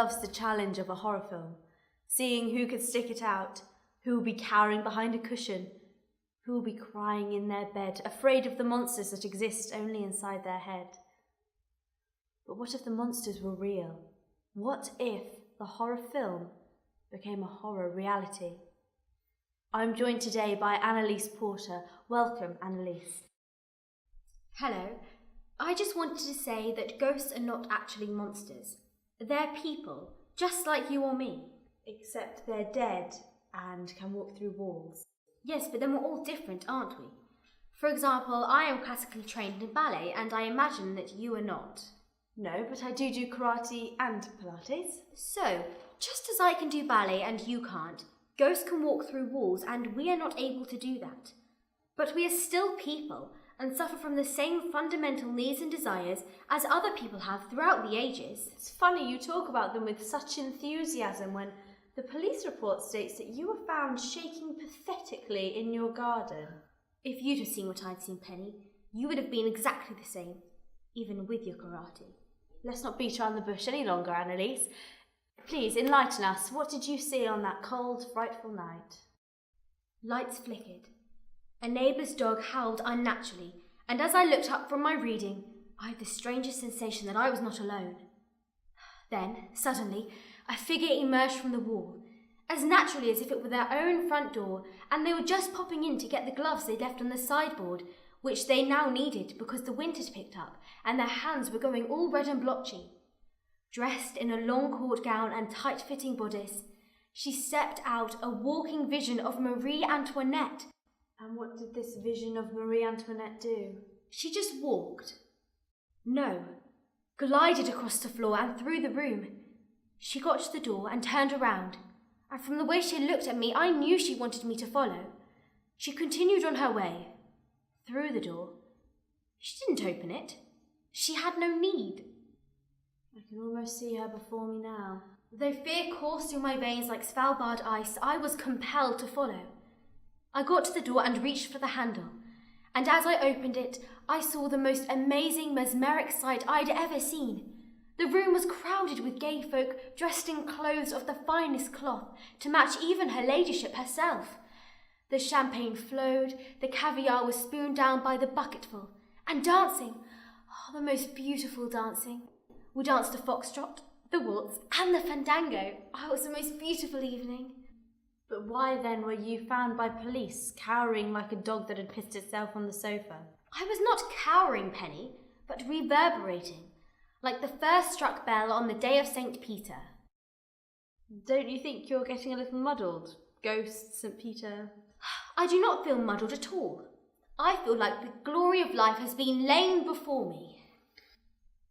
loves the challenge of a horror film, seeing who could stick it out, who will be cowering behind a cushion, who will be crying in their bed, afraid of the monsters that exist only inside their head. But what if the monsters were real? What if the horror film became a horror reality? I'm joined today by Annalise Porter. Welcome, Annalise. Hello. I just wanted to say that ghosts are not actually monsters. They're people, just like you or me. Except they're dead and can walk through walls. Yes, but then we're all different, aren't we? For example, I am classically trained in ballet, and I imagine that you are not. No, but I do karate and Pilates. So, just as I can do ballet and you can't, ghosts can walk through walls and we are not able to do that. But we are still people and suffer from the same fundamental needs and desires as other people have throughout the ages. It's funny you talk about them with such enthusiasm when the police report states that you were found shaking pathetically in your garden. If you'd have seen what I'd seen, Penny, you would have been exactly the same, even with your karate. Let's not beat around the bush any longer, Annalise. Please enlighten us. What did you see on that cold, frightful night? Lights flickered. A neighbour's dog howled unnaturally, and as I looked up from my reading, I had the strangest sensation that I was not alone. Then, suddenly, a figure emerged from the wall, as naturally as if it were their own front door, and they were just popping in to get the gloves they'd left on the sideboard, which they now needed because the wind had picked up, and their hands were going all red and blotchy. Dressed in a long court gown and tight-fitting bodice, she stepped out a walking vision of Marie Antoinette. And what did this vision of Marie Antoinette do? She just walked. No, glided across the floor and through the room. She got to the door and turned around, and from the way she looked at me, I knew she wanted me to follow. She continued on her way. Through the door. She didn't open it. She had no need. I can almost see her before me now. Though fear coursed through my veins like Svalbard ice, I was compelled to follow. I got to the door and reached for the handle, and as I opened it, I saw the most amazing, mesmeric sight I'd ever seen. The room was crowded with gay folk dressed in clothes of the finest cloth to match even her ladyship herself. The champagne flowed, the caviar was spooned down by the bucketful, and dancing, the most beautiful dancing. We danced a foxtrot, the waltz, and the fandango. It was the most beautiful evening. But why then were you found by police, cowering like a dog that had pissed itself on the sofa? I was not cowering, Penny, but reverberating, like the first struck bell on the day of St. Peter. Don't you think you're getting a little muddled? Ghosts, St. Peter... I do not feel muddled at all. I feel like the glory of life has been laying before me.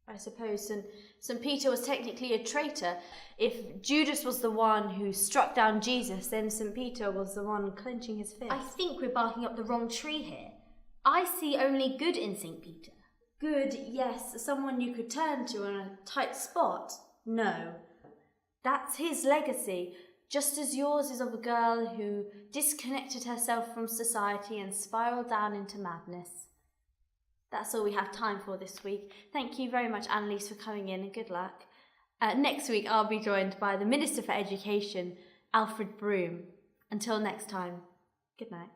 I suppose St. Peter was technically a traitor. If Judas was the one who struck down Jesus, then St. Peter was the one clenching his fist. I think we're barking up the wrong tree here. I see only good in St. Peter. Good, yes, someone you could turn to in a tight spot. No, that's his legacy. Just as yours is of a girl who disconnected herself from society and spiraled down into madness. That's all we have time for this week. Thank you very much, Annalise, for coming in, and good luck. Next week, I'll be joined by the Minister for Education, Alfred Broom. Until next time, good night.